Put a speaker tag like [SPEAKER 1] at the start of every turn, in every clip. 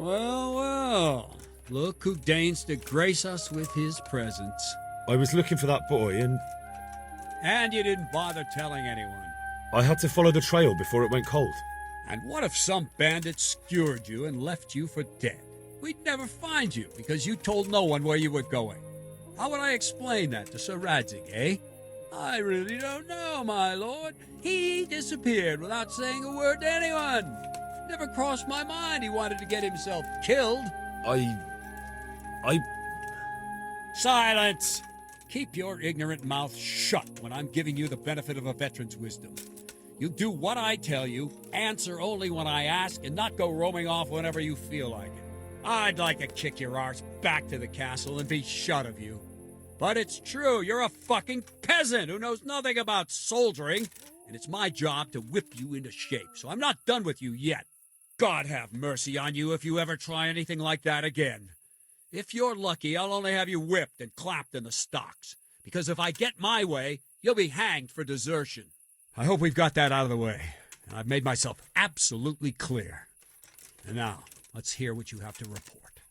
[SPEAKER 1] Well, well. Look who deigns to grace us with his presence.
[SPEAKER 2] I was looking for that boy and
[SPEAKER 1] And you didn't bother telling anyone.
[SPEAKER 2] I had to follow the trail before it went cold.
[SPEAKER 1] And what if some bandit skewered you and left you for dead? We'd never find you because you told no one where you were going. How would I explain that to Sir Radzig, eh? I really don't know, my lord. He disappeared without saying a word to anyone. Never crossed my mind he wanted to get himself killed.
[SPEAKER 2] I...
[SPEAKER 1] Silence! Keep your ignorant mouth shut when I'm giving you the benefit of a veteran's wisdom. You do what I tell you, answer only when I ask, and not go roaming off whenever you feel like it. I'd like to kick your arse back to the castle and be shut of you. But it's true, you're a fucking peasant who knows nothing about soldiering, and it's my job to whip you into shape, so I'm not done with you yet. God have mercy on you if you ever try anything like that again. If you're lucky, I'll only have you whipped and clapped in the stocks, because if I get my way, you'll be hanged for desertion. I hope we've got that out of the way, and I've made myself absolutely clear. And now, let's hear what you have to report.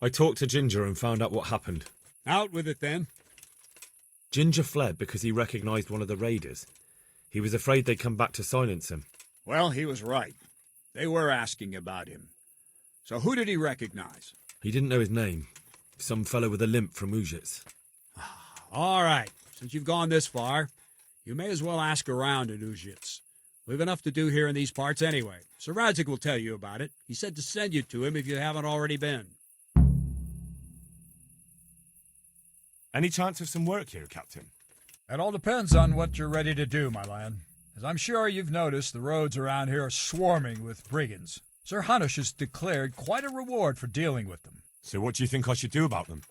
[SPEAKER 2] I talked to Ginger and found out what happened.
[SPEAKER 1] Out with it, then.
[SPEAKER 2] Ginger fled because he recognized one of the raiders. He was afraid they'd come back to silence him.
[SPEAKER 1] Well, he was right. They were asking about him. So who did he recognize?
[SPEAKER 2] He didn't know his name. Some fellow with a limp from Ujits.
[SPEAKER 1] All right. Since you've gone this far, you may as well ask around at Ujits. We've enough to do here in these parts anyway. Sir Radzig will tell you about it. He said to send you to him if you haven't already been.
[SPEAKER 3] Any chance of some work here, Captain?
[SPEAKER 4] It all depends on what you're ready to do, my lad. As I'm sure you've noticed, the roads around here are swarming with brigands. Sir Hanush has declared quite a reward for dealing with them.
[SPEAKER 3] So what do you think I should do about them?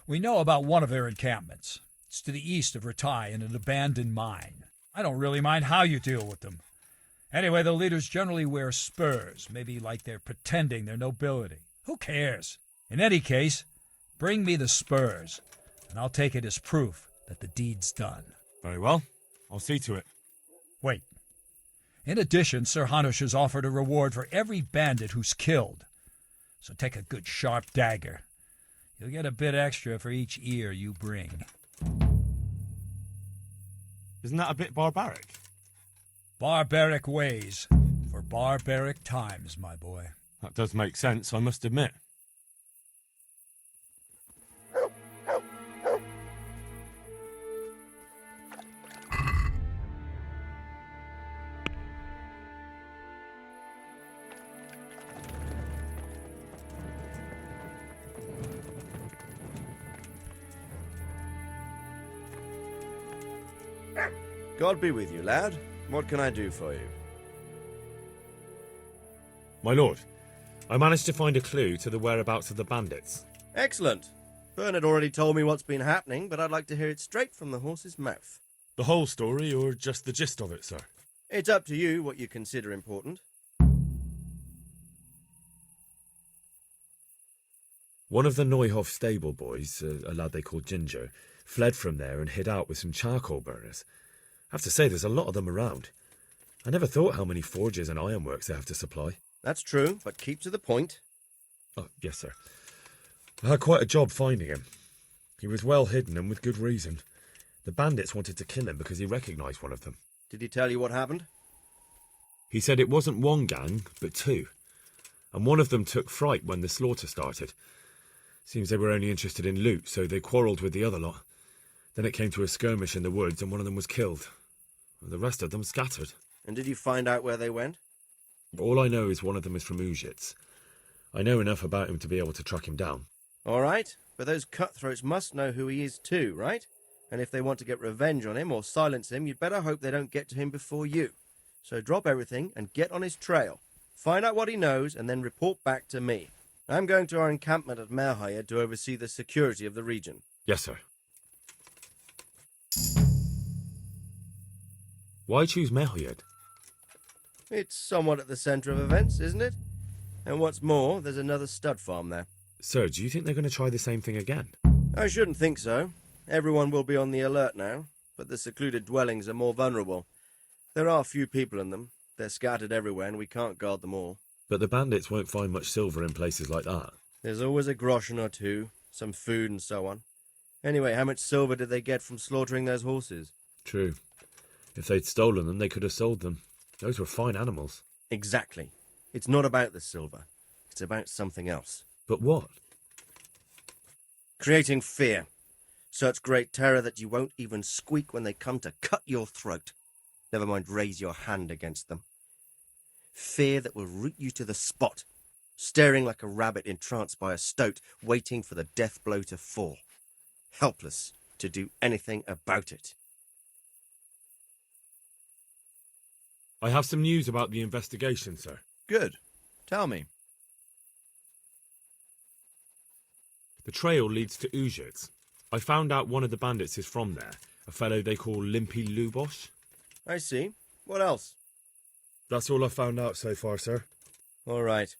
[SPEAKER 4] We know about one of their encampments. It's to the east of Rataje in an abandoned mine. I don't really mind how you deal with them. Anyway, the leaders generally wear spurs, maybe like they're pretending they're nobility. Who cares? In any case, bring me the spurs, and I'll take it as proof that the deed's done.
[SPEAKER 3] Very well. I'll see to it.
[SPEAKER 4] Wait. In addition, Sir Hanush has offered a reward for every bandit who's killed. So take a good sharp dagger. You'll get a bit extra for each ear you bring.
[SPEAKER 3] Isn't that a bit barbaric?
[SPEAKER 4] Barbaric ways for barbaric times, my boy.
[SPEAKER 3] That does make sense, I must admit.
[SPEAKER 5] God be with you, lad. What can I do for you?
[SPEAKER 2] My lord, I managed to find a clue to the whereabouts of the bandits.
[SPEAKER 5] Excellent. Bernard already told me what's been happening, but I'd like to hear it straight from the horse's mouth.
[SPEAKER 2] The whole story, or just the gist of it, sir?
[SPEAKER 5] It's up to you what you consider important.
[SPEAKER 2] One of the Neuhoff stable boys, a lad they called Ginger, fled from there and hid out with some charcoal burners. I have to say, there's a lot of them around. I never thought how many forges and ironworks they have to supply.
[SPEAKER 5] That's true, but keep to the point.
[SPEAKER 2] Oh, yes, sir. I had quite a job finding him. He was well hidden and with good reason. The bandits wanted to kill him because he recognised one of them.
[SPEAKER 5] Did he tell you what happened?
[SPEAKER 2] He said it wasn't one gang, but two. And one of them took fright when the slaughter started. Seems they were only interested in loot, so they quarrelled with the other lot. Then it came to a skirmish in the woods and one of them was killed. The rest of them scattered.
[SPEAKER 5] And did you find out where they went?
[SPEAKER 2] All I know is one of them is from Ujits. I know enough about him to be able to track him down.
[SPEAKER 5] All right, but those cutthroats must know who he is too, right? And if they want to get revenge on him or silence him, you'd better hope they don't get to him before you. So drop everything and get on his trail. Find out what he knows and then report back to me. I'm going to our encampment at Merhayed to oversee the security of the region.
[SPEAKER 2] Yes, sir. Why choose Merhayed?
[SPEAKER 5] It's somewhat at the centre of events, isn't it? And what's more, there's another stud farm there.
[SPEAKER 2] Sir, do you think they're going to try the same thing again?
[SPEAKER 5] I shouldn't think so. Everyone will be on the alert now, but the secluded dwellings are more vulnerable. There are few people in them, They're scattered everywhere and we can't guard them all.
[SPEAKER 2] But the bandits won't find much silver in places like that.
[SPEAKER 5] There's always a groschen or two, some food and so on. Anyway, how much silver did they get from slaughtering those horses?
[SPEAKER 2] True. If they'd stolen them, they could have sold them. Those were fine animals.
[SPEAKER 5] Exactly. It's not about the silver. It's about something else.
[SPEAKER 2] But what?
[SPEAKER 5] Creating fear. Such great terror that you won't even squeak when they come to cut your throat. Never mind raise your hand against them. Fear that will root you to the spot, staring like a rabbit entranced by a stoat, waiting for the death blow to fall. Helpless to do anything about it.
[SPEAKER 2] I have some news about the investigation, sir.
[SPEAKER 6] Good. Tell me.
[SPEAKER 2] The trail leads to Ujits. I found out one of the bandits is from there, a fellow they call Limpy Lubosh.
[SPEAKER 5] I see. What else?
[SPEAKER 2] That's all I found out so far, sir.
[SPEAKER 5] All right.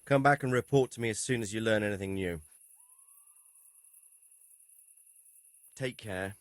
[SPEAKER 5] Come back and report to me as soon as you learn anything new. Take care.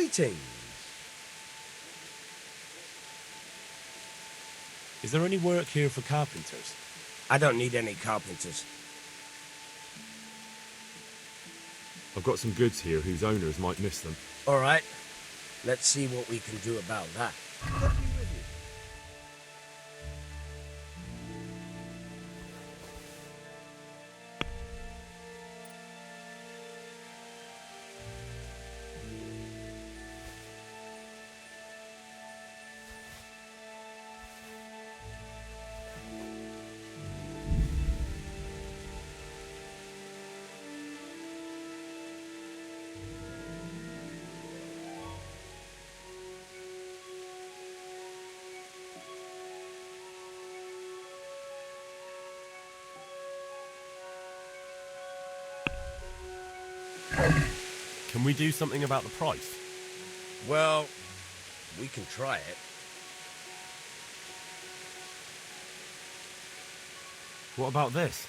[SPEAKER 7] Greetings.
[SPEAKER 3] Is there any work here for carpenters?
[SPEAKER 7] I don't need any carpenters.
[SPEAKER 2] I've got some goods here whose owners might miss them.
[SPEAKER 7] All right. Let's see what we can do about that.
[SPEAKER 3] Can we do something about the price?
[SPEAKER 7] Well, we can try it.
[SPEAKER 3] What about this?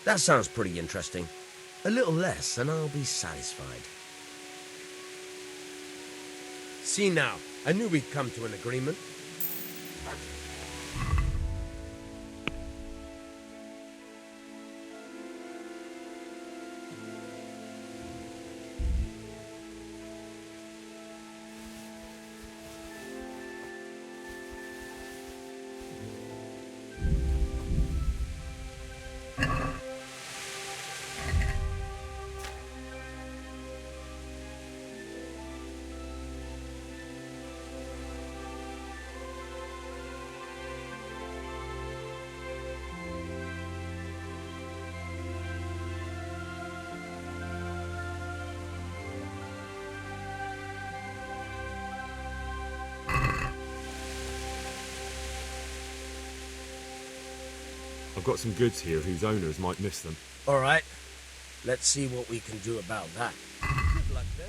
[SPEAKER 7] That sounds pretty interesting. A little less and I'll be satisfied. See now, I knew we'd come to an agreement.
[SPEAKER 2] I've got some goods here whose owners might miss them.
[SPEAKER 7] All right. Let's see what we can do about that. Good luck then.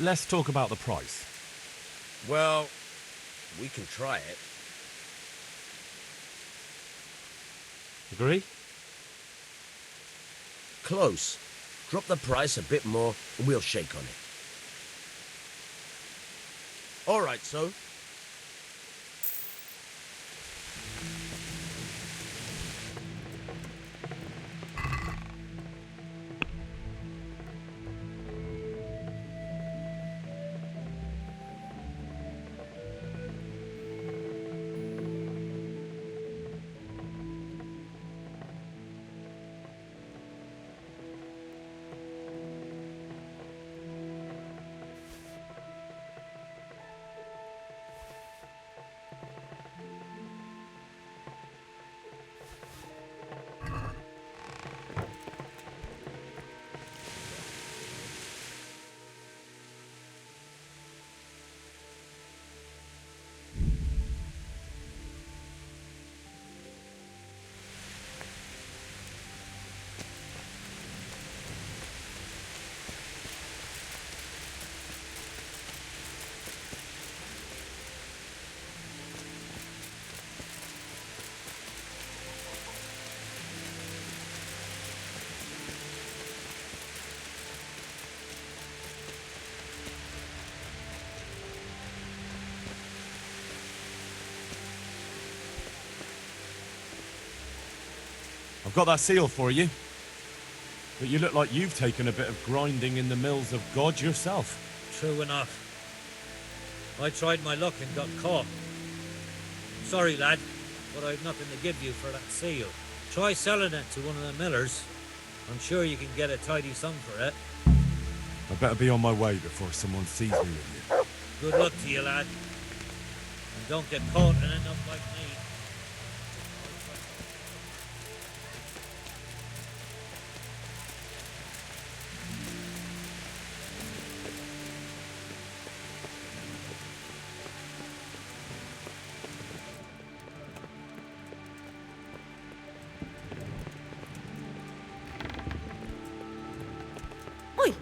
[SPEAKER 3] Let's talk about the price.
[SPEAKER 7] Well, we can try it.
[SPEAKER 3] Agree?
[SPEAKER 7] Close. Drop the price a bit more and we'll shake on it. All right, so.
[SPEAKER 3] I've got that seal for you. But you look like you've taken a bit of grinding in the mills of God yourself.
[SPEAKER 8] True enough. I tried my luck and got caught. Sorry, lad, but I've nothing to give you for that seal. Try selling it to one of the millers. I'm sure you can get a tidy sum for it.
[SPEAKER 3] I better be on my way before someone sees me with you.
[SPEAKER 8] Good luck to you, lad. And don't get caught and end up like me.
[SPEAKER 9] Oi!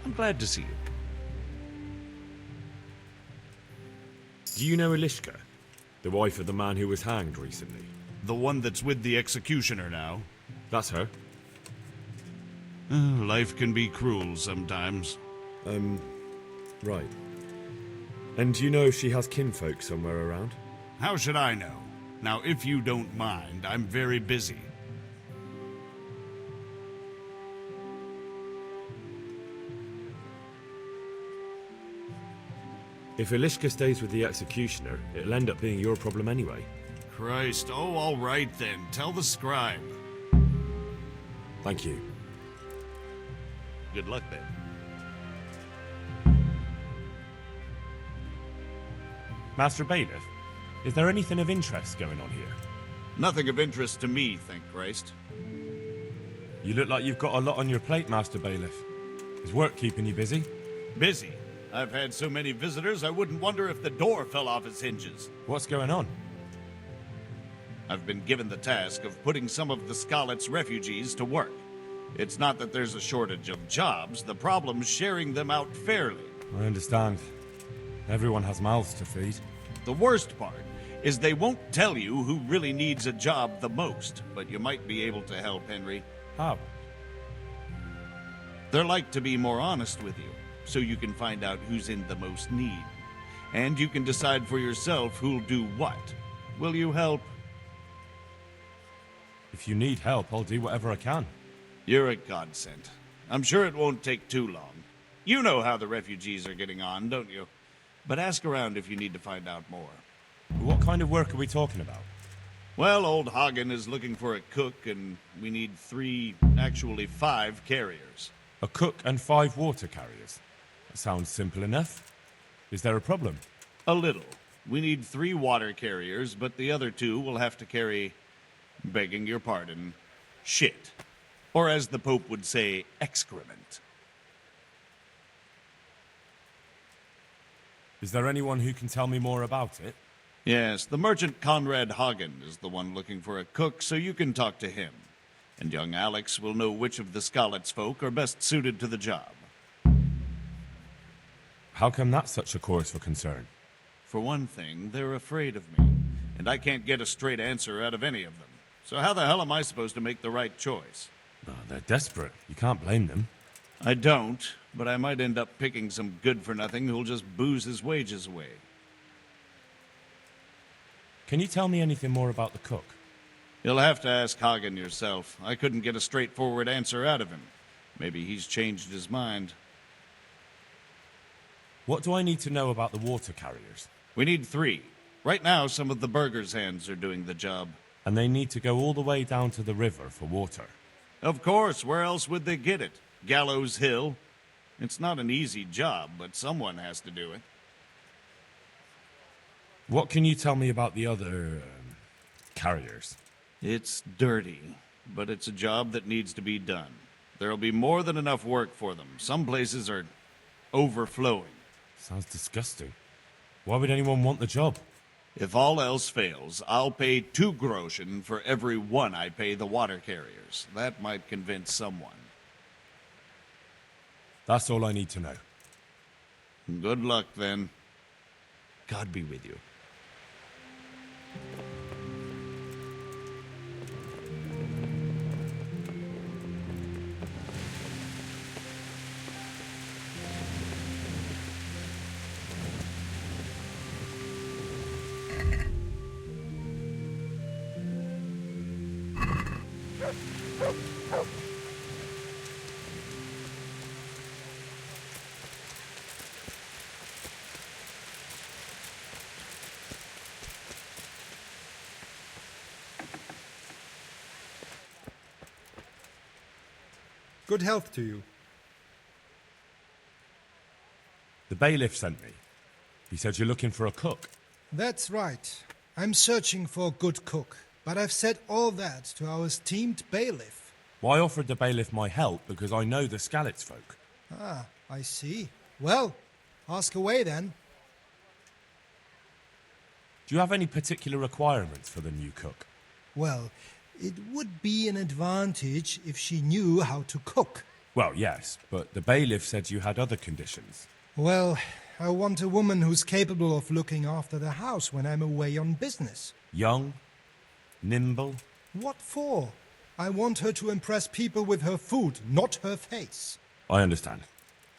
[SPEAKER 10] I'm glad to see you.
[SPEAKER 2] Do you know Elishka, the wife of the man who was hanged recently?
[SPEAKER 10] The one that's with the executioner now.
[SPEAKER 2] That's her.
[SPEAKER 10] Life can be cruel sometimes.
[SPEAKER 2] Right. And do you know if she has kinfolk somewhere around?
[SPEAKER 10] How should I know? Now, if you don't mind, I'm very busy.
[SPEAKER 2] If Elishka stays with the executioner, it'll end up being your problem anyway.
[SPEAKER 10] Christ, oh, all right then. Tell the scribe.
[SPEAKER 2] Thank you.
[SPEAKER 10] Good luck then.
[SPEAKER 3] Master Bailiff, is there anything of interest going on here?
[SPEAKER 10] Nothing of interest to me, thank Christ.
[SPEAKER 3] You look like you've got a lot on your plate, Master Bailiff. Is work keeping you busy?
[SPEAKER 10] Busy. I've had so many visitors, I wouldn't wonder if the door fell off its hinges.
[SPEAKER 3] What's going on?
[SPEAKER 10] I've been given the task of putting some of the Scarlet's refugees to work. It's not that there's a shortage of jobs, the problem's sharing them out fairly.
[SPEAKER 3] I understand. Everyone has mouths to feed.
[SPEAKER 10] The worst part is they won't tell you who really needs a job the most, but you might be able to help, Henry.
[SPEAKER 3] How?
[SPEAKER 10] They're like to be more honest with you, so you can find out who's in the most need. And you can decide for yourself who'll do what. Will you help?
[SPEAKER 3] If you need help, I'll do whatever I can.
[SPEAKER 10] You're a godsend. I'm sure it won't take too long. You know how the refugees are getting on, don't you? But ask around if you need to find out more.
[SPEAKER 3] What kind of work are we talking about?
[SPEAKER 10] Well, old Hagen is looking for a cook, and we need 5 carriers.
[SPEAKER 3] A cook and 5 water carriers. That sounds simple enough. Is there a problem?
[SPEAKER 10] A little. We need 3 water carriers, but the other 2 will have to carry, begging your pardon, shit. Or as the Pope would say, excrement.
[SPEAKER 3] Is there anyone who can tell me more about it?
[SPEAKER 10] Yes, the merchant Conrad Hagen is the one looking for a cook, so you can talk to him. And young Alex will know which of the Scarlet's folk are best suited to the job.
[SPEAKER 3] How come that's such a cause for concern?
[SPEAKER 10] For one thing, they're afraid of me, and I can't get a straight answer out of any of them. So how the hell am I supposed to make the right choice?
[SPEAKER 3] Oh, they're desperate. You can't blame them.
[SPEAKER 10] I don't, but I might end up picking some good-for-nothing who'll just booze his wages away.
[SPEAKER 3] Can you tell me anything more about the cook?
[SPEAKER 10] You'll have to ask Hagen yourself. I couldn't get a straightforward answer out of him. Maybe he's changed his mind.
[SPEAKER 3] What do I need to know about the water carriers?
[SPEAKER 10] We need 3. Right now, some of the burgers' hands are doing the job.
[SPEAKER 3] And they need to go all the way down to the river for water.
[SPEAKER 10] Of course, where else would they get it? Gallows Hill? It's not an easy job, but someone has to do it.
[SPEAKER 3] What can you tell me about the other carriers?
[SPEAKER 10] It's dirty, but it's a job that needs to be done. There'll be more than enough work for them. Some places are overflowing.
[SPEAKER 3] Sounds disgusting. Why would anyone want the job?
[SPEAKER 10] If all else fails, I'll pay 2 groschen for every 1 I pay the water carriers. That might convince someone.
[SPEAKER 3] That's all I need to know.
[SPEAKER 10] Good luck, then.
[SPEAKER 7] God be with you.
[SPEAKER 9] Good health to you.
[SPEAKER 3] The bailiff sent me. He said you're looking for a cook.
[SPEAKER 9] That's right. I'm searching for a good cook, but I've said all that to our esteemed bailiff.
[SPEAKER 3] Well, I offered the bailiff my help because I know the Skalitz folk.
[SPEAKER 9] Ah, I see. Well, ask away then.
[SPEAKER 3] Do you have any particular requirements for the new cook?
[SPEAKER 9] Well, it would be an advantage if she knew how to cook.
[SPEAKER 3] Well, yes, but the bailiff said you had other conditions.
[SPEAKER 9] Well, I want a woman who's capable of looking after the house when I'm away on business.
[SPEAKER 3] Young, nimble.
[SPEAKER 9] What for? I want her to impress people with her food, not her face.
[SPEAKER 3] I understand.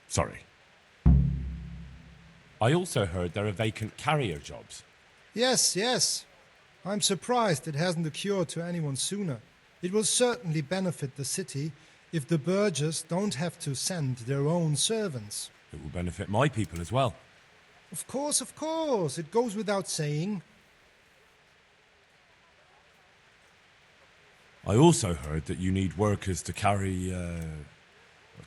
[SPEAKER 3] Sorry. I also heard there are vacant carrier jobs.
[SPEAKER 9] Yes, yes. I'm surprised it hasn't occurred to anyone sooner. It will certainly benefit the city if the burghers don't have to send their own servants.
[SPEAKER 3] It will benefit my people as well.
[SPEAKER 9] Of course, of course. It goes without saying.
[SPEAKER 3] I also heard that you need workers to carry,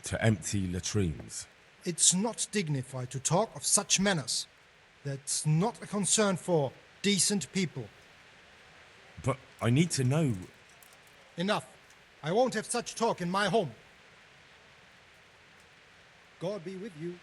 [SPEAKER 3] to empty latrines.
[SPEAKER 9] It's not dignified to talk of such manners. That's not a concern for decent people.
[SPEAKER 3] But I need to know...
[SPEAKER 9] Enough. I won't have such talk in my home. God be with you.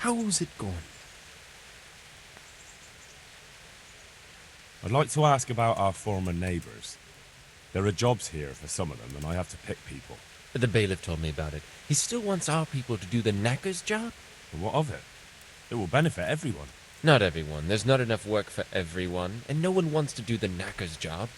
[SPEAKER 6] How's it going?
[SPEAKER 3] I'd like to ask about our former neighbours. There are jobs here for some of them, and I have to pick people.
[SPEAKER 11] The bailiff told me about it. He still wants our people to do the knacker's job?
[SPEAKER 3] But what of it? It will benefit everyone.
[SPEAKER 11] Not everyone. There's not enough work for everyone, and no one wants to do the knacker's job.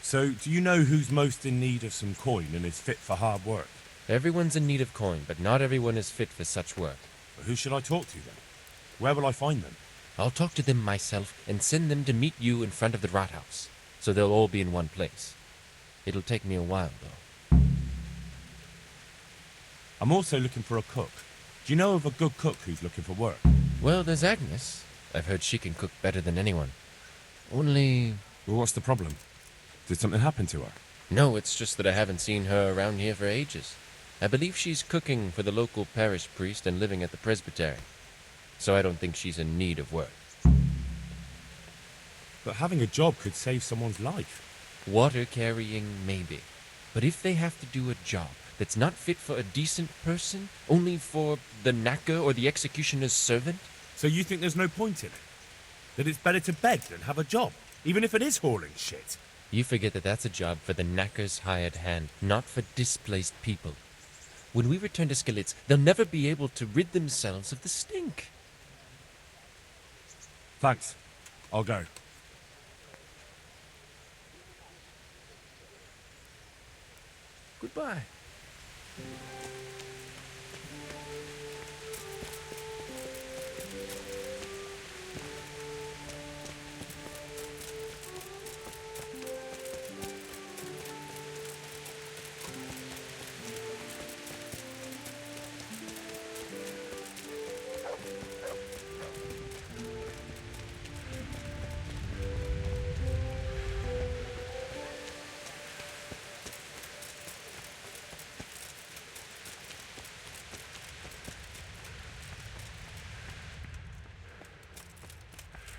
[SPEAKER 3] So, do you know who's most in need of some coin and is fit for hard work?
[SPEAKER 11] Everyone's in need of coin, but not everyone is fit for such work.
[SPEAKER 3] But who should I talk to then? Where will I find them?
[SPEAKER 11] I'll talk to them myself and send them to meet you in front of the Rathaus, so they'll all be in one place. It'll take me a while, though.
[SPEAKER 3] I'm also looking for a cook. Do you know of a good cook who's looking for work?
[SPEAKER 11] Well, there's Agnes. I've heard she can cook better than anyone. Only...
[SPEAKER 3] Well, what's the problem? Did something happen to her?
[SPEAKER 11] No, it's just that I haven't seen her around here for ages. I believe she's cooking for the local parish priest and living at the presbytery. So I don't think she's in need of work.
[SPEAKER 3] But having a job could save someone's life.
[SPEAKER 11] Water carrying, maybe. But if they have to do a job that's not fit for a decent person, only for the knacker or the executioner's servant?
[SPEAKER 3] So you think there's no point in it? That it's better to beg than have a job, even if it is hauling shit?
[SPEAKER 11] You forget that that's a job for the knacker's hired hand, not for displaced people. When we return to Skalitz, they'll never be able to rid themselves of the stink.
[SPEAKER 3] Thanks. I'll go.
[SPEAKER 11] Goodbye.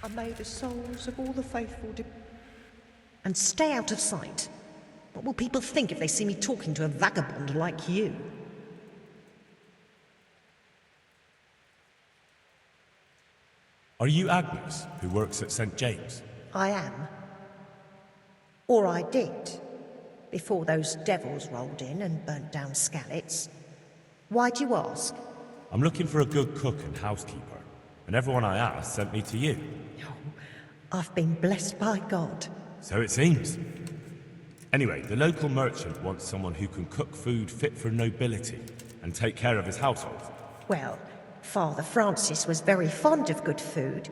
[SPEAKER 12] I may the souls of all the faithful and stay out of sight. What will people think if they see me talking to a vagabond like you?
[SPEAKER 3] Are you Agnes, who works at St. James?
[SPEAKER 12] I am. Or I did, before those devils rolled in and burnt down Skalitz. Why do you ask?
[SPEAKER 3] I'm looking for a good cook and housekeeper, and everyone I asked sent me to you.
[SPEAKER 12] I've been blessed by God.
[SPEAKER 3] So it seems. Anyway, the local merchant wants someone who can cook food fit for nobility and take care of his household.
[SPEAKER 12] Well, Father Francis was very fond of good food,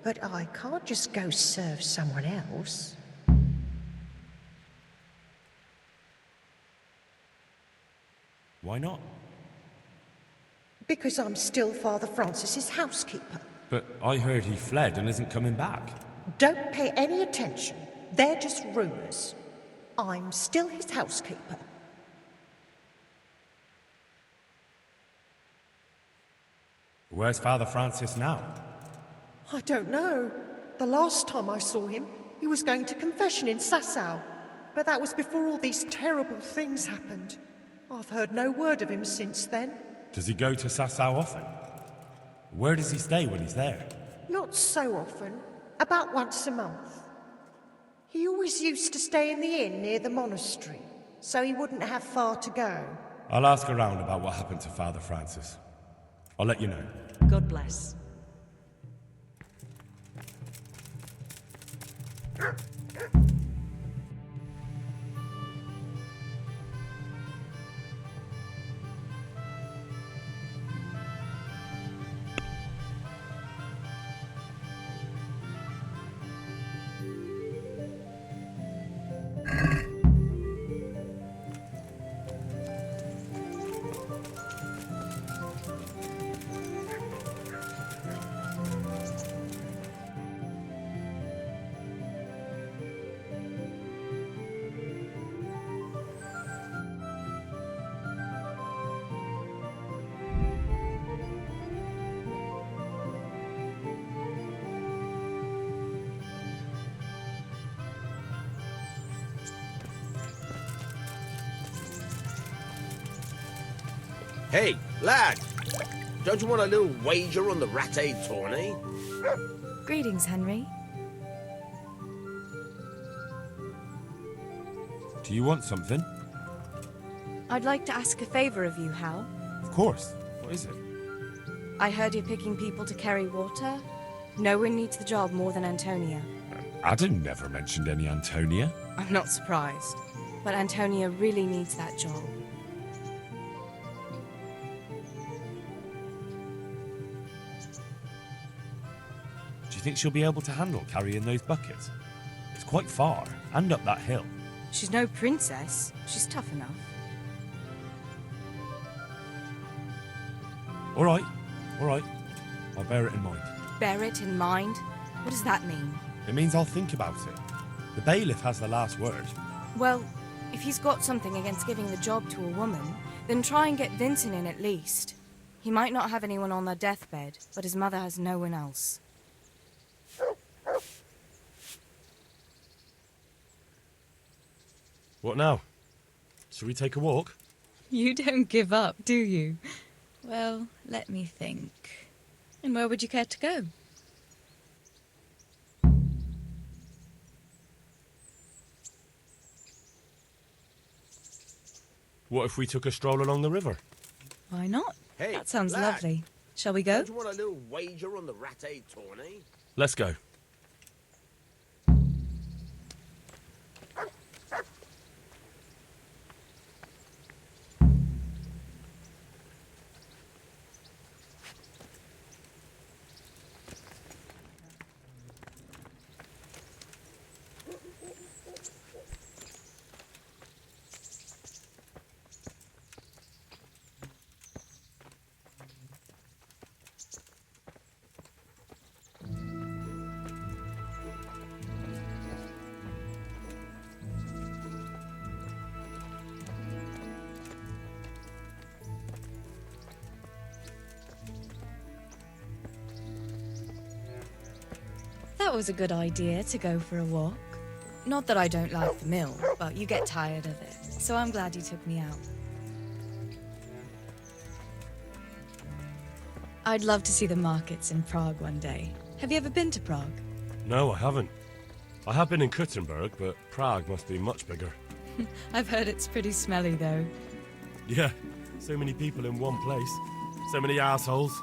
[SPEAKER 12] but I can't just go serve someone else.
[SPEAKER 3] Why not?
[SPEAKER 12] Because I'm still Father Francis's housekeeper.
[SPEAKER 3] But I heard he fled and isn't coming back.
[SPEAKER 12] Don't pay any attention. They're just rumours. I'm still his housekeeper.
[SPEAKER 3] Where's Father Francis now?
[SPEAKER 12] I don't know. The last time I saw him, he was going to confession in Sasau. But that was before all these terrible things happened. I've heard no word of him since then.
[SPEAKER 3] Does he go to Sasau often? Where does he stay when he's there?
[SPEAKER 12] Not so often. About once a month. He always used to stay in the inn near the monastery, so he wouldn't have far to go.
[SPEAKER 3] I'll ask around about what happened to Father Francis. I'll let you know.
[SPEAKER 12] God bless.
[SPEAKER 7] Hey, lad! Don't you want a little wager on the Rataje tourney?
[SPEAKER 13] Greetings, Henry.
[SPEAKER 3] Do you want something?
[SPEAKER 13] I'd like to ask a favor of you, Hal.
[SPEAKER 3] Of course. What is it?
[SPEAKER 13] I heard you're picking people to carry water. No one needs the job more than Antonia.
[SPEAKER 3] Adam never mentioned any Antonia.
[SPEAKER 13] I'm not surprised. But Antonia really needs that job.
[SPEAKER 3] Do you think she'll be able to handle carrying those buckets? It's quite far, and up that hill.
[SPEAKER 13] She's no princess. She's tough enough.
[SPEAKER 3] All right. I'll bear it in mind.
[SPEAKER 13] Bear it in mind? What does that mean?
[SPEAKER 3] It means I'll think about it. The bailiff has the last word.
[SPEAKER 13] Well, if he's got something against giving the job to a woman, then try and get Vincent in at least. He might not have anyone on their deathbed, but his mother has no one else.
[SPEAKER 3] What now? Shall we take a walk?
[SPEAKER 13] You don't give up, do you? Well, let me think. And where would you care to go?
[SPEAKER 3] What if we took a stroll along the river?
[SPEAKER 13] Why not?
[SPEAKER 7] Hey,
[SPEAKER 13] that sounds
[SPEAKER 7] lad.
[SPEAKER 13] lovely. Shall we go?
[SPEAKER 7] Don't you want a little wager on the Rataje tourney?
[SPEAKER 3] Let's go.
[SPEAKER 13] That was a good idea to go for a walk. Not that I don't like the mill, but you get tired of it. So I'm glad you took me out. I'd love to see the markets in Prague one day. Have you ever been to Prague?
[SPEAKER 3] No, I haven't. I have been in Kuttenberg, but Prague must be much bigger.
[SPEAKER 13] I've heard it's pretty smelly, though.
[SPEAKER 3] Yeah, So many people in one place. So many assholes.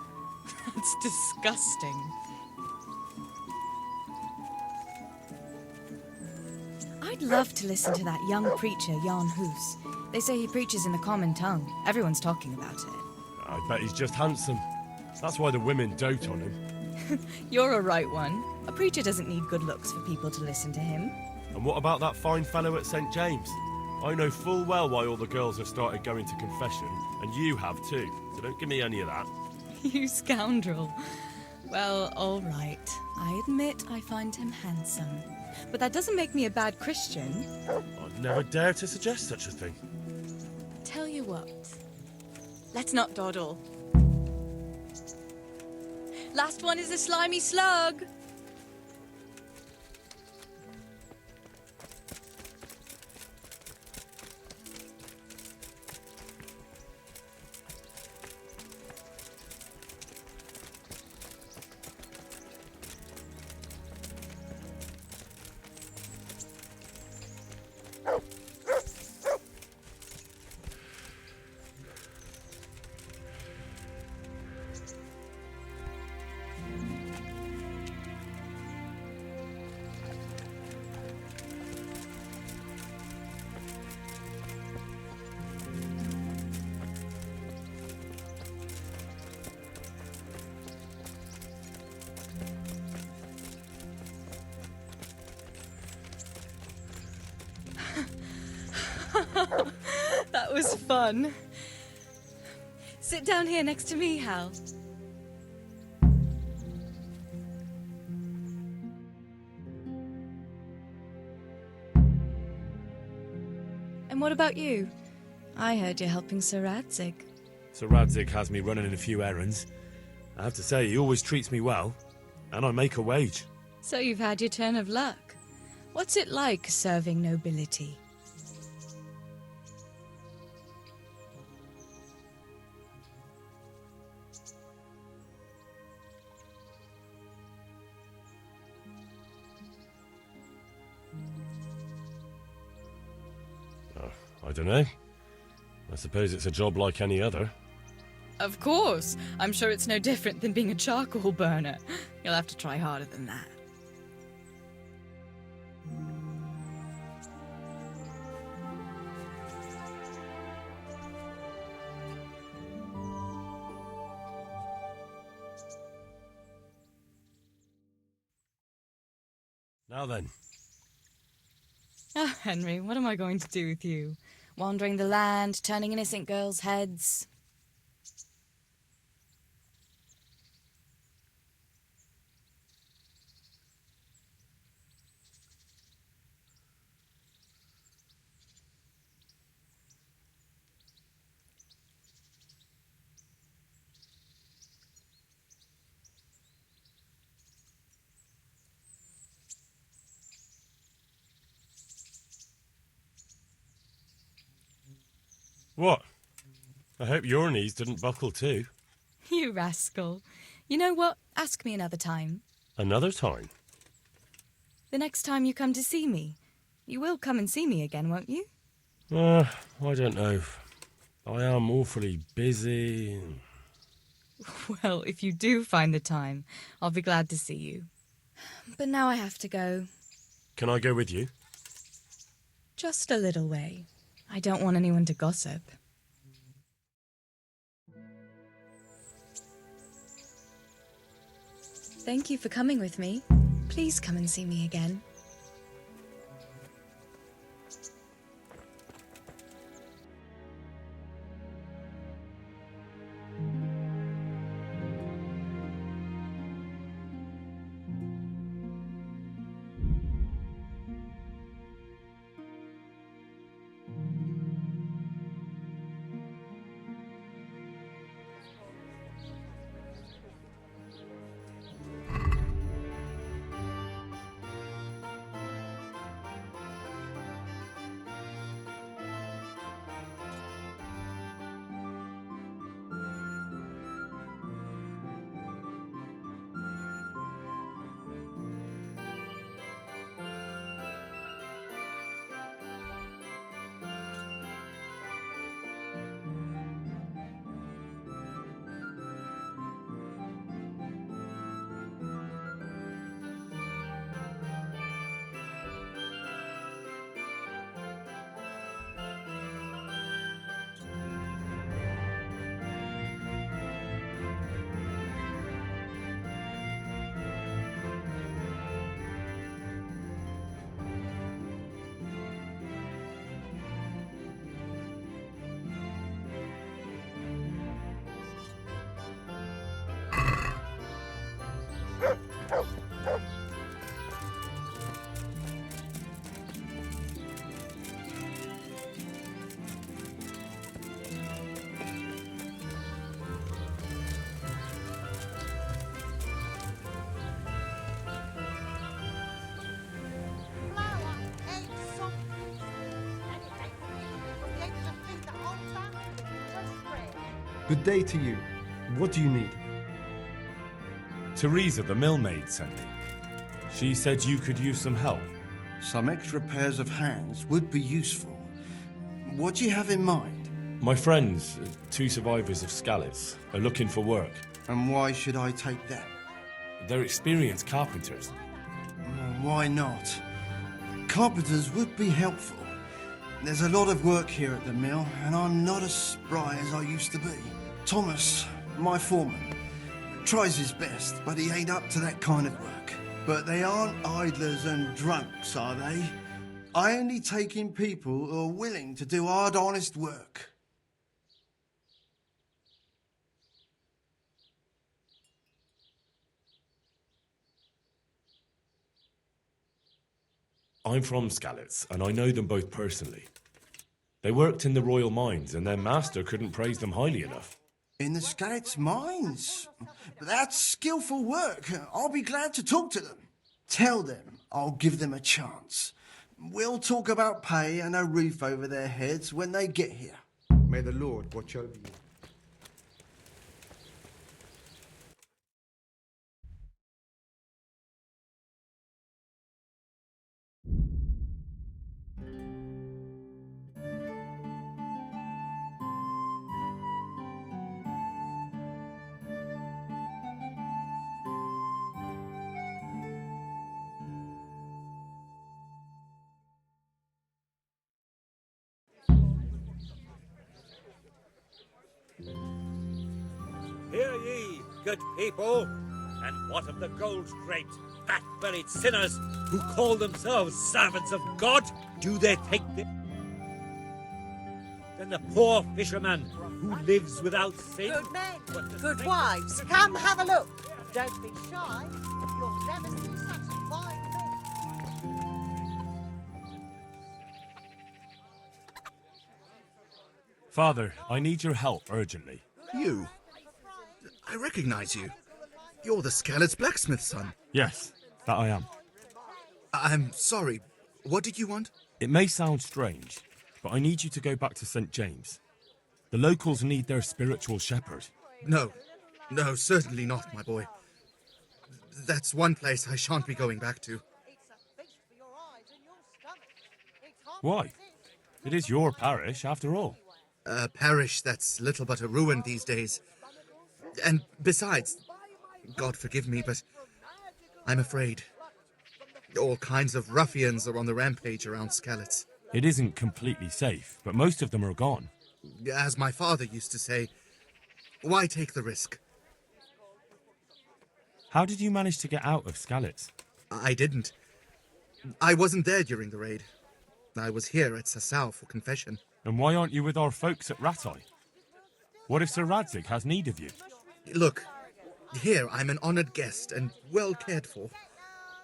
[SPEAKER 13] That's disgusting. I'd love to listen to that young preacher, Jan Hus. They say he preaches in the common tongue. Everyone's talking about it.
[SPEAKER 3] I bet he's just handsome. That's why the women dote on him.
[SPEAKER 13] You're a right one. A preacher doesn't need good looks for people to listen to him.
[SPEAKER 3] And what about that fine fellow at St. James? I know full well why all the girls have started going to confession, and you have too, so don't give me any of that.
[SPEAKER 13] You scoundrel. Well, all right. I admit I find him handsome. But that doesn't make me a bad Christian.
[SPEAKER 3] I'd never dare to suggest such a thing.
[SPEAKER 13] Tell you what. Let's not dawdle. Last one is a slimy slug. That was fun. Sit down here next to me, Hal. And what about you? I heard you're helping Sir Radzig.
[SPEAKER 3] Sir Radzig has me running a few errands. I have to say, he always treats me well, and I make a wage.
[SPEAKER 13] So you've had your turn of luck. What's it like serving nobility?
[SPEAKER 3] I don't know. I suppose it's a job like any other.
[SPEAKER 13] Of course. I'm sure it's no different than being a charcoal burner. You'll have to try harder than that.
[SPEAKER 3] Now then.
[SPEAKER 13] Oh, Henry, what am I going to do with you? Wandering the land, turning innocent girls' heads.
[SPEAKER 3] What? I hope your knees didn't buckle too.
[SPEAKER 13] You rascal. You know what? Ask me another time.
[SPEAKER 3] Another time?
[SPEAKER 13] The next time you come to see me. You will come and see me again, won't you?
[SPEAKER 3] I don't know. I am awfully busy.
[SPEAKER 13] Well, if you do find the time, I'll be glad to see you. But now I have to go.
[SPEAKER 3] Can I go with you?
[SPEAKER 13] Just a little way. I don't want anyone to gossip. Thank you for coming with me. Please come and see me again.
[SPEAKER 6] Good day to you. What do you need?
[SPEAKER 3] Teresa, the millmaid, sent me. She said you could use some help.
[SPEAKER 14] Some extra pairs of hands would be useful. What do you have in mind?
[SPEAKER 3] My friends, 2 survivors of Skalitz, are looking for work.
[SPEAKER 14] And why should I take them?
[SPEAKER 3] They're experienced carpenters.
[SPEAKER 14] Why not? Carpenters would be helpful. There's a lot of work here at the mill, and I'm not as spry as I used to be. Thomas, my foreman, tries his best, but he ain't up to that kind of work. But they aren't idlers and drunks, are they? I only take in people who are willing to do hard, honest work.
[SPEAKER 3] I'm from Skalitz, and I know them both personally. They worked in the royal mines, and their master couldn't praise them highly enough.
[SPEAKER 14] In the Skalitz mines? That's skillful work. I'll be glad to talk to them. Tell them I'll give them a chance. We'll talk about pay and a roof over their heads when they get here.
[SPEAKER 6] May the Lord watch over you.
[SPEAKER 8] Hear ye, good people, and what of the gold-draped, fat-bellied sinners who call themselves servants of God? Do they think this? Then the poor fisherman who lives without sin?
[SPEAKER 12] Good men, good wives, come have a look. Don't be shy. You'll never see such fine men.
[SPEAKER 3] Father, I need your help urgently.
[SPEAKER 15] You? I recognize you. You're the Skalitz blacksmith's son.
[SPEAKER 3] Yes, that I am.
[SPEAKER 15] I'm sorry. What did you want?
[SPEAKER 3] It may sound strange, but I need you to go back to St. James. The locals need their spiritual shepherd.
[SPEAKER 15] No, certainly not, my boy. That's one place I shan't be going back to.
[SPEAKER 3] Why? It is your parish, after all.
[SPEAKER 15] A parish that's little but a ruin these days. And besides, God forgive me, but I'm afraid all kinds of ruffians are on the rampage around Skalitz.
[SPEAKER 3] It isn't completely safe, but most of them are gone.
[SPEAKER 15] As my father used to say, why take the risk?
[SPEAKER 3] How did you manage to get out of Skalitz?
[SPEAKER 15] I didn't. I wasn't there during the raid. I was here at Sasau for confession.
[SPEAKER 3] And why aren't you with our folks at Rataje? What if Sir Radzig has need of you?
[SPEAKER 15] Look, here I'm an honoured guest and well cared for.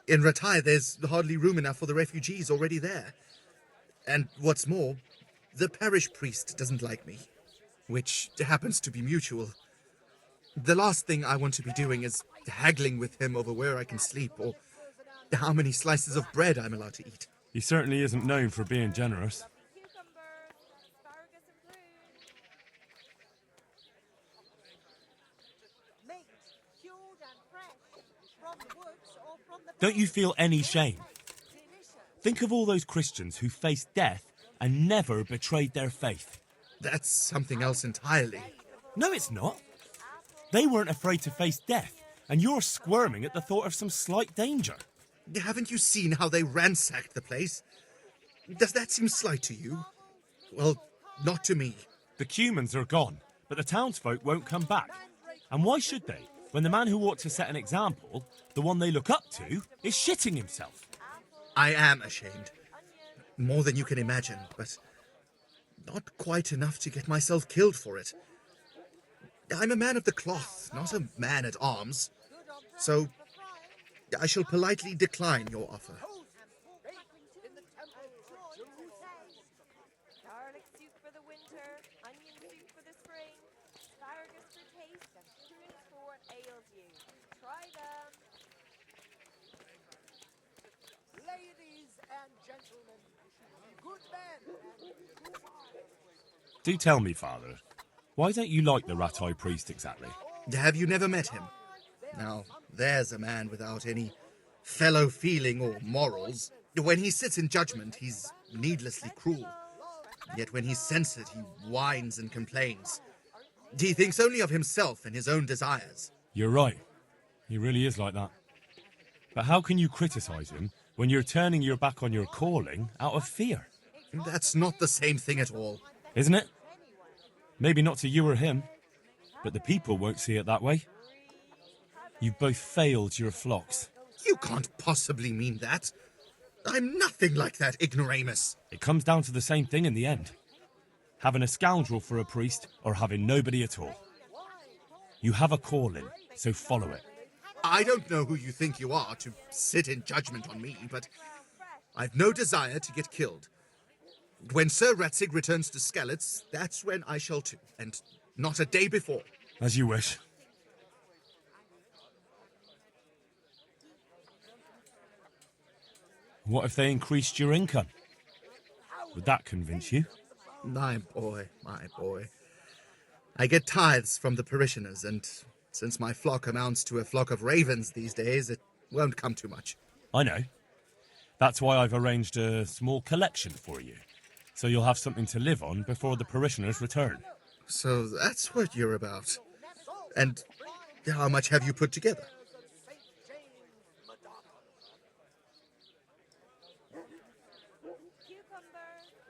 [SPEAKER 15] In Rataje, there's hardly room enough for the refugees already there. And what's more, the parish priest doesn't like me, which happens to be mutual. The last thing I want to be doing is haggling with him over where I can sleep or how many slices of bread I'm allowed to eat.
[SPEAKER 3] He certainly isn't known for being generous. Don't you feel any shame? Think of all those Christians who faced death and never betrayed their faith.
[SPEAKER 15] That's something else entirely.
[SPEAKER 3] No, it's not. They weren't afraid to face death, and you're squirming at the thought of some slight danger.
[SPEAKER 15] Haven't you seen how they ransacked the place? Does that seem slight to you? Well, not to me.
[SPEAKER 3] The Cumans are gone, but the townsfolk won't come back. And why should they, when the man who ought to set an example, the one they look up to, is shitting himself?
[SPEAKER 15] I am ashamed. More than you can imagine, but not quite enough to get myself killed for it. I'm a man of the cloth, not a man at arms. So I shall politely decline your offer.
[SPEAKER 16] Garlic soup for the winter, onion soup for the spring, asparagus for taste, and prunes for what ails you. Try them.
[SPEAKER 17] Ladies and gentlemen, good men and good wives.
[SPEAKER 3] Do tell me, Father, Why don't you like the Rataje priest exactly?
[SPEAKER 15] Have you never met him? Now, there's a man without any fellow feeling or morals. When he sits in judgment, he's needlessly cruel. Yet when he's censored, he whines and complains. He thinks only of himself and his own desires.
[SPEAKER 3] You're right. He really is like that. But how can you criticize him when you're turning your back on your calling out of fear?
[SPEAKER 15] That's not the same thing at all.
[SPEAKER 3] Isn't it? Maybe not to you or him, but the people won't see it that way. You both failed your flocks.
[SPEAKER 15] You can't possibly mean that. I'm nothing like that, ignoramus.
[SPEAKER 3] It comes down to the same thing in the end. Having a scoundrel for a priest or having nobody at all. You have a calling, so follow it.
[SPEAKER 15] I don't know who you think you are to sit in judgment on me, but I've no desire to get killed. When Sir Ratzig returns to Skalitz, that's when I shall too, and not a day before.
[SPEAKER 3] As you wish. What if they increased your income? Would that convince you?
[SPEAKER 15] My boy, my boy. I get tithes from the parishioners, and since my flock amounts to a flock of ravens these days, it won't come to much.
[SPEAKER 3] I know. That's why I've arranged a small collection for you, so you'll have something to live on before the parishioners return.
[SPEAKER 15] So that's what you're about. And how much have you put together?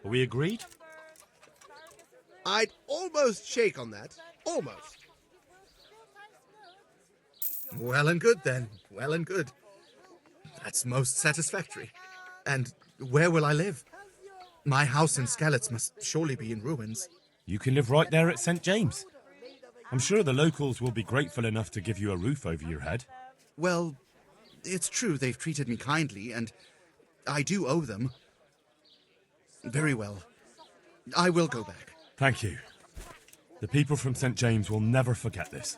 [SPEAKER 3] Are we agreed?
[SPEAKER 18] I'd almost shake on that. Almost.
[SPEAKER 15] Well and good, then. Well and good. That's most satisfactory. And where will I live? My house in Skalitz must surely be in ruins.
[SPEAKER 3] You can live right there at St. James. I'm sure the locals will be grateful enough to give you a roof over your head.
[SPEAKER 15] Well, it's true they've treated me kindly, and I do owe them. Very well. I will go back.
[SPEAKER 3] Thank you. The people from St. James will never forget this.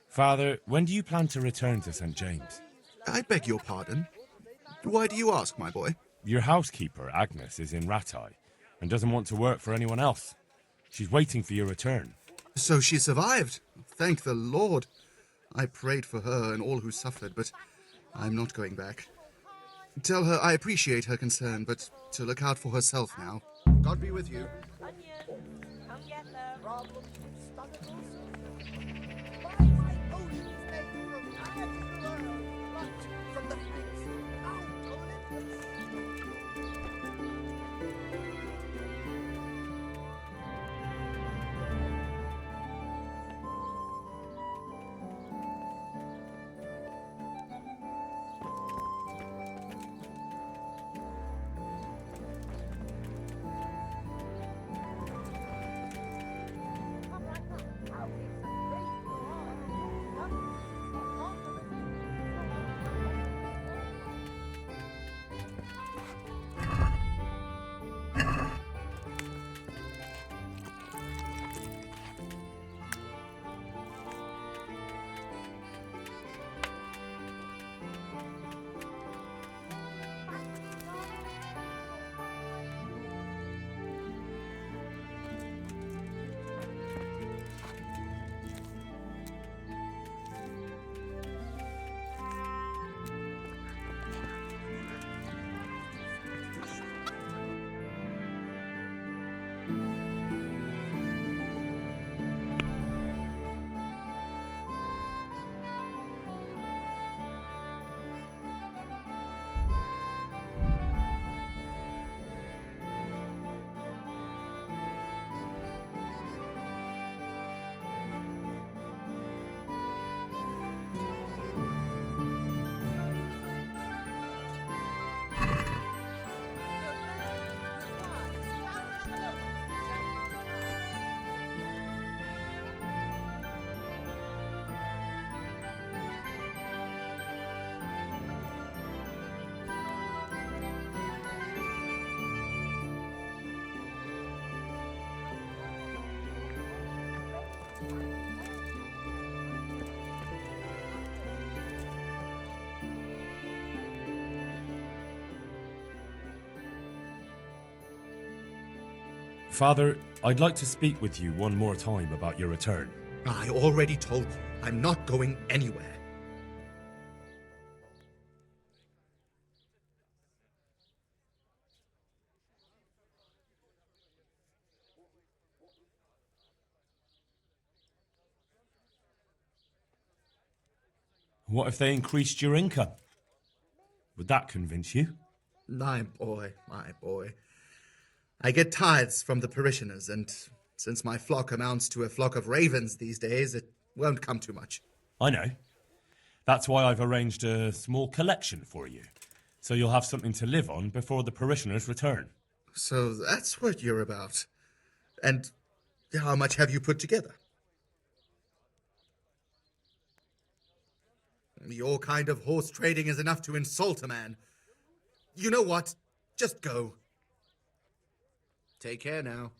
[SPEAKER 3] Father, when do you plan to return to St. James?
[SPEAKER 15] I beg your pardon. Why do you ask, my boy?
[SPEAKER 3] Your housekeeper, Agnes, is in Rataje and doesn't want to work for anyone else. She's waiting for your return.
[SPEAKER 15] So she survived. Thank the Lord. I prayed for her and all who suffered, but I'm not going back. Tell her I appreciate her concern, but to look out for herself now.
[SPEAKER 18] God be with you.
[SPEAKER 16] Come get them.
[SPEAKER 3] Father, I'd like to speak with you one more time about your return.
[SPEAKER 15] I already told you, I'm not going anywhere.
[SPEAKER 3] What if they increased your income? Would that convince you?
[SPEAKER 15] My boy, my boy. I get tithes from the parishioners, and since my flock amounts to a flock of ravens these days, it won't come too much.
[SPEAKER 3] I know. That's why I've arranged a small collection for you, so you'll have something to live on before the parishioners return.
[SPEAKER 15] So that's what you're about. And how much have you put together? Your kind of horse trading is enough to insult a man. You know what? Just go.
[SPEAKER 18] Take care now.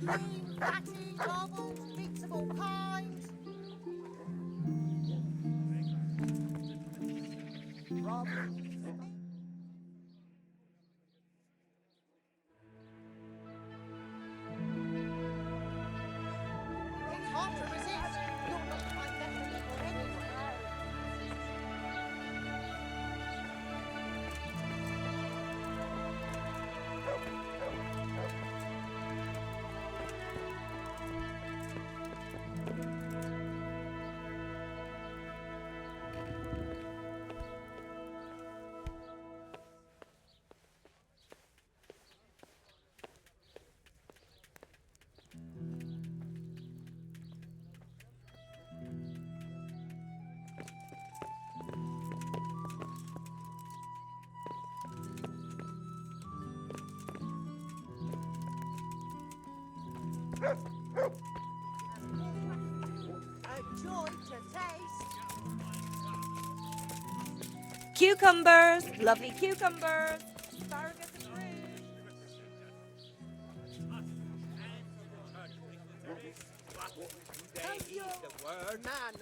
[SPEAKER 17] Lean, fatty, marbles, meats of all kinds. It's hard to resist. You're not quite definitely for anyone. A joy to taste.
[SPEAKER 16] Cucumbers, lovely cucumbers. Asparagus approved.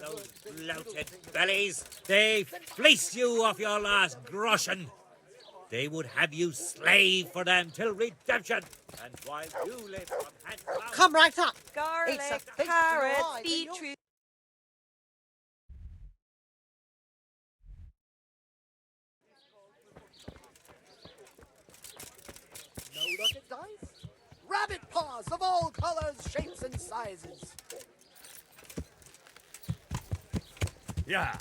[SPEAKER 8] Those bloated bellies, they fleece you off your last groschen. They would have you slave for them till redemption. And while you live from hand to mouth...
[SPEAKER 12] Come right up.
[SPEAKER 16] Garlic,
[SPEAKER 12] It's a feast for
[SPEAKER 16] carrots,
[SPEAKER 12] eyes, and you're-
[SPEAKER 16] beetroot.
[SPEAKER 17] No luck at dice. Rabbit paws of all colors, shapes, and sizes.
[SPEAKER 3] Yeah.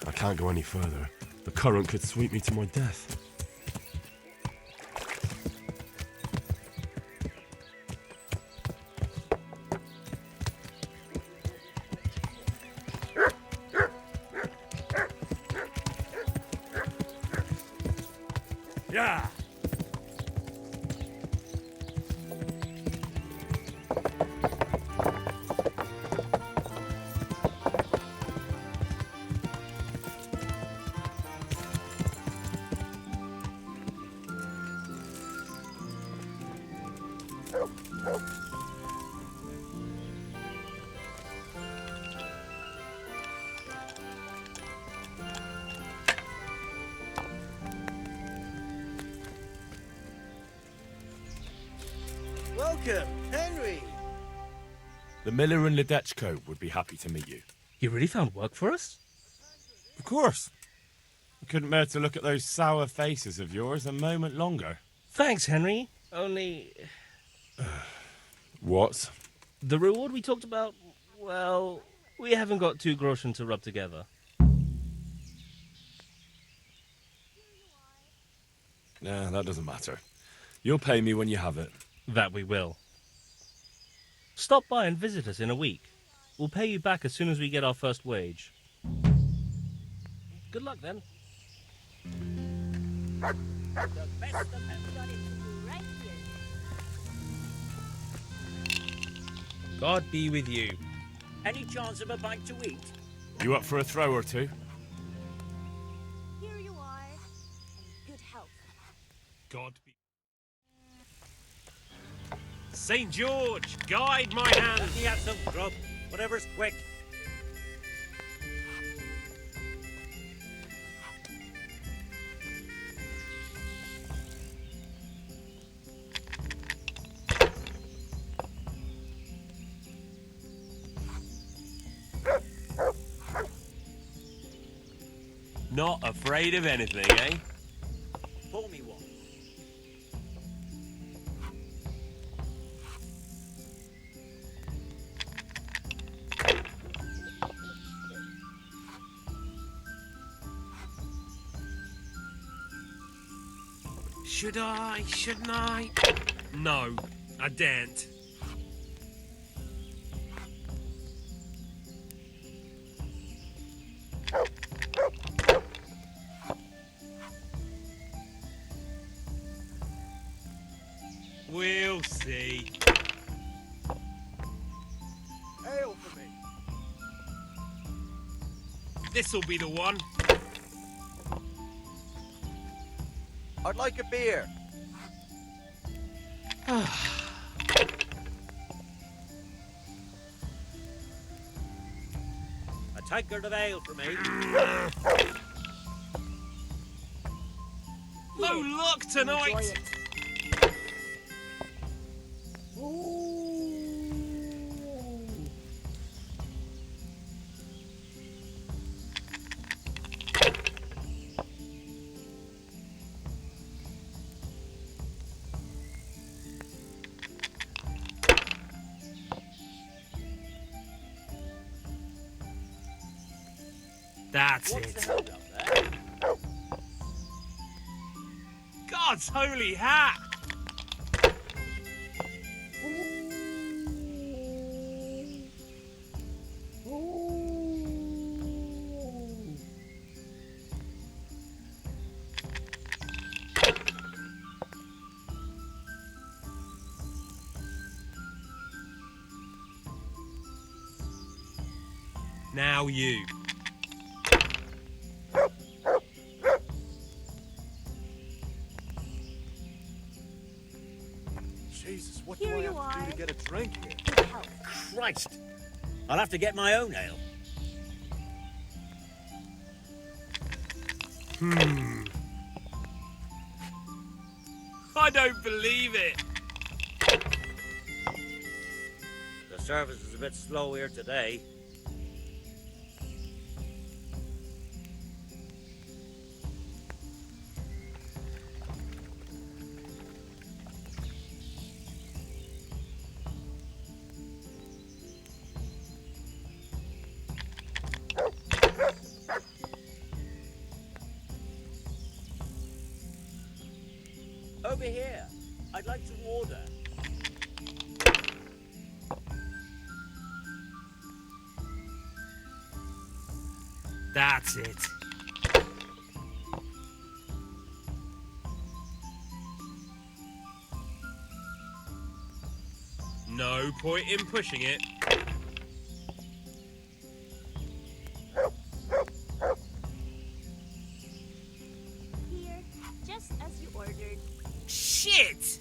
[SPEAKER 2] I can't go any further. The current could sweep me to my death.
[SPEAKER 3] Yeah.
[SPEAKER 5] Welcome, Henry.
[SPEAKER 2] The miller and Ledechko would be happy to meet you.
[SPEAKER 19] You really found work for us?
[SPEAKER 2] Of course. I couldn't bear to look at those sour faces of yours a moment longer.
[SPEAKER 19] Thanks, Henry. Only...
[SPEAKER 2] What?
[SPEAKER 19] The reward we talked about, well, we haven't got 2 groschen to rub together.
[SPEAKER 2] Nah, that doesn't matter. You'll pay me when you have it.
[SPEAKER 19] That we will. Stop by and visit us in a week. We'll pay you back as soon as we get our first wage. Good luck, then.
[SPEAKER 8] The best of them got it right here.
[SPEAKER 19] God be with you.
[SPEAKER 8] Any chance of a bite to eat?
[SPEAKER 2] You up for a throw or two?
[SPEAKER 16] Here you are. Good health.
[SPEAKER 3] God be... St. George, guide my hand!
[SPEAKER 8] Let me have some grub, whatever's quick.
[SPEAKER 3] Not afraid of anything, eh?
[SPEAKER 8] Pour me one.
[SPEAKER 3] Should I? Shouldn't I? No, I daren't. We'll see.
[SPEAKER 17] Ale for me.
[SPEAKER 3] This'll be the one.
[SPEAKER 17] I'd like a beer.
[SPEAKER 8] A tankard of ale for me.
[SPEAKER 3] No luck tonight. That's
[SPEAKER 8] What's
[SPEAKER 3] it.
[SPEAKER 8] the hold up there?
[SPEAKER 3] God's holy hat! Now you.
[SPEAKER 17] Jesus, what
[SPEAKER 16] Here
[SPEAKER 17] do I
[SPEAKER 16] you
[SPEAKER 17] have to do
[SPEAKER 16] are.
[SPEAKER 17] to get a drink here?
[SPEAKER 16] Good health.
[SPEAKER 8] Christ! I'll have to get my own ale.
[SPEAKER 3] I don't believe it.
[SPEAKER 8] The service is a bit slow here today. Over here. I'd like to order.
[SPEAKER 3] That's it. No point in pushing it.
[SPEAKER 16] Here, just as you ordered.
[SPEAKER 3] Shit!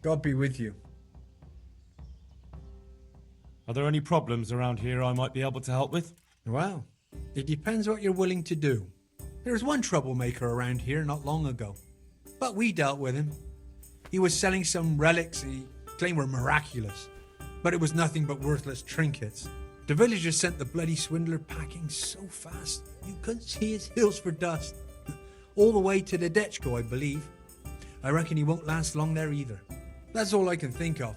[SPEAKER 9] God be with you.
[SPEAKER 3] Are there any problems around here I might be able to help with?
[SPEAKER 9] Well,
[SPEAKER 20] It depends what you're willing to do. There was one troublemaker around here not long ago, but we dealt with him. He was selling some relics he claimed were miraculous, but it was nothing but worthless trinkets. The villagers sent the bloody swindler packing so fast you couldn't see his heels for dust. All the way to the Dechko, I believe. I reckon he won't last long there either. That's all I can think of.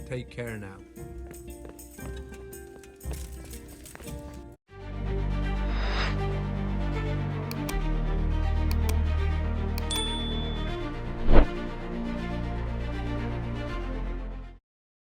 [SPEAKER 20] Take care now.